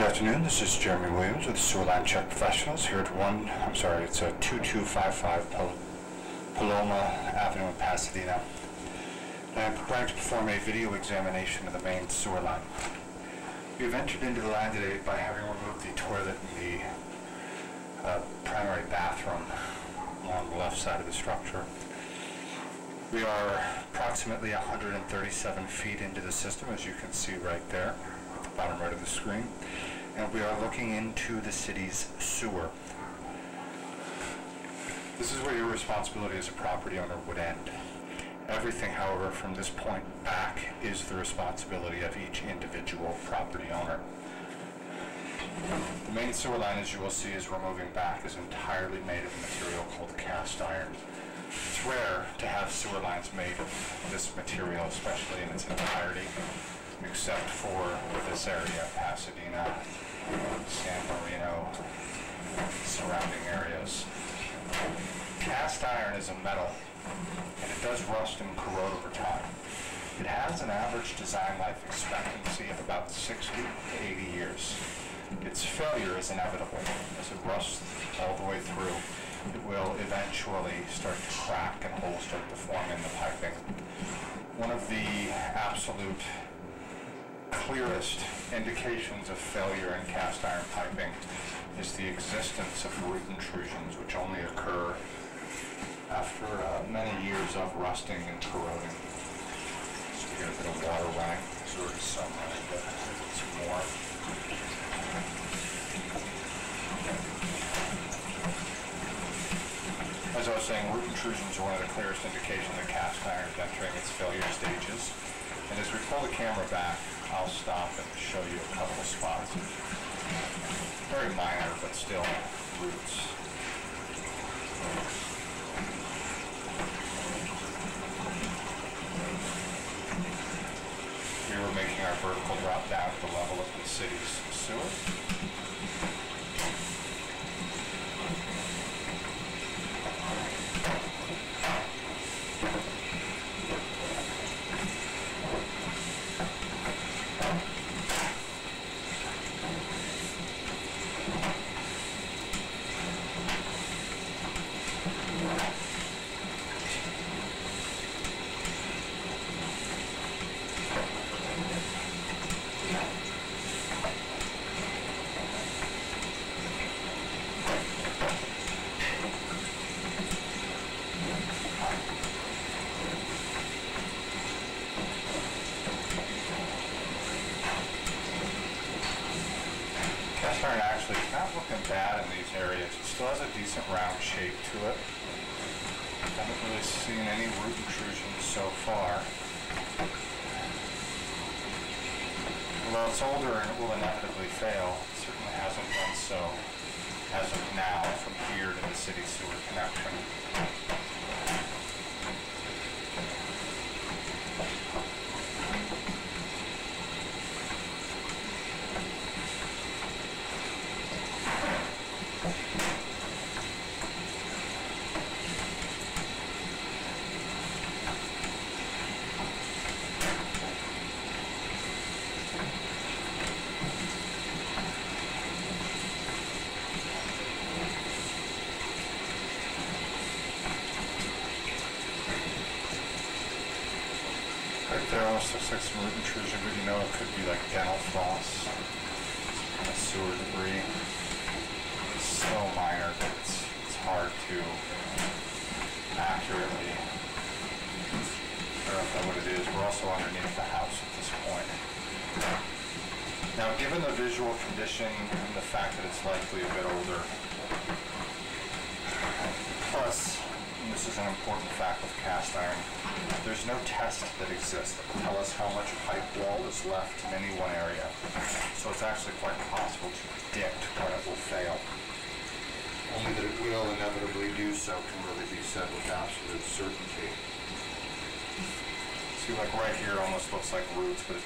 afternoon, this is Jeremy Williams with Sewer Line Check Professionals here at 2255 Paloma Avenue in Pasadena. And I'm going to perform a video examination of the main sewer line. We have entered into the line today by having removed the toilet and the primary bathroom along the left side of the structure. We are approximately 137 feet into the system, as you can see right there, at the bottom right of the screen. And we are looking into the city's sewer. This is where your responsibility as a property owner would end. Everything, however, from this point back is the responsibility of each individual property owner. The main sewer line, as you will see, as we're moving back, is entirely made of a material called cast iron. It's rare to have sewer lines made of this material, especially in its entirety, except for this area, Pasadena, San Marino, surrounding areas. Cast iron is a metal, and it does rust and corrode over time. It has an average design life expectancy of about 60 to 80 years. Its failure is inevitable. As it rusts all the way through, it will eventually start to crack and holes start to form in the piping. One of the absolute clearest indications of failure in cast iron piping is the existence of root intrusions, which only occur after many years of rusting and corroding. So we get a bit of water running. There's already some running, but some more. As I was saying, root intrusions are one of the clearest indications that cast iron is entering its failure stages. And as we pull the camera back, I'll stop and show you a couple of spots. Very minor, but still roots. Here we're making our vertical drop down to the level of the city's sewer. Cast iron actually is not looking bad in these areas. It still has a decent round shape to it. Haven't really seen any root intrusions so far. Although it's older and it will inevitably fail, it certainly hasn't done so as of now from here to the city sewer connection. Right there almost looks like some root intrusion, but you know it could be like dental floss, kind of sewer debris. It's so minor that it's hard to accurately verify what it is. We're also underneath the house at this point. Now, given the visual condition and the fact that it's likely a bit older, plus, and this is an important fact with cast iron, there's no test that exists that will tell us how much pipe wall is left in any one area. So it's actually quite impossible to predict when it will fail. Only that it will inevitably do so can really be said with absolute certainty. See, like right here almost looks like roots, but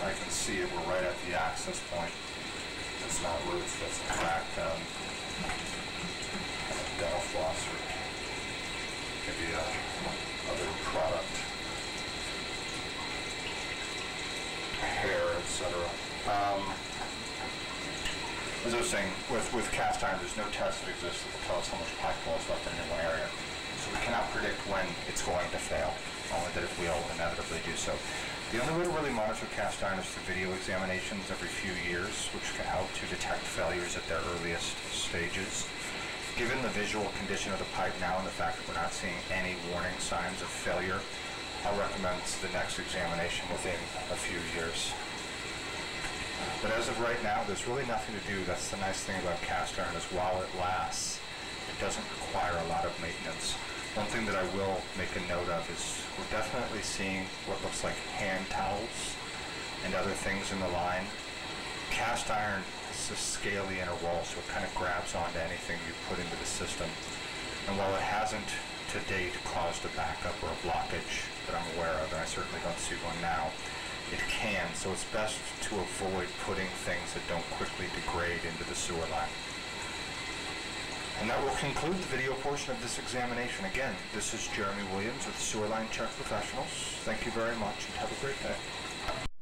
I can see it. We're right at the access point. That's not roots, that's in fact dental floss or maybe other product, hair, etc. As I was saying, with cast iron, there's no test that exists that will tell us how much pipe flow is left in any one area. So we cannot predict when it's going to fail, only that it will inevitably do so. The only way to really monitor cast iron is through video examinations every few years, which can help to detect failures at their earliest stages. Given the visual condition of the pipe now and the fact that we're not seeing any warning signs of failure, I'll recommend the next examination within a few years. But as of right now, there's really nothing to do. That's the nice thing about cast iron, is while it lasts, it doesn't require a lot of maintenance. One thing that I will make a note of is we're definitely seeing what looks like hand towels and other things in the line. Cast iron is a scaly inner wall, so it kind of grabs onto anything you put into the system. And while it hasn't to date caused a backup or a blockage that I'm aware of, and I certainly don't see one now, it can, so it's best to avoid putting things that don't quickly degrade into the sewer line. And that will conclude the video portion of this examination. Again, this is Jeremy Williams with Sewer Line Check Professionals. Thank you very much and have a great day.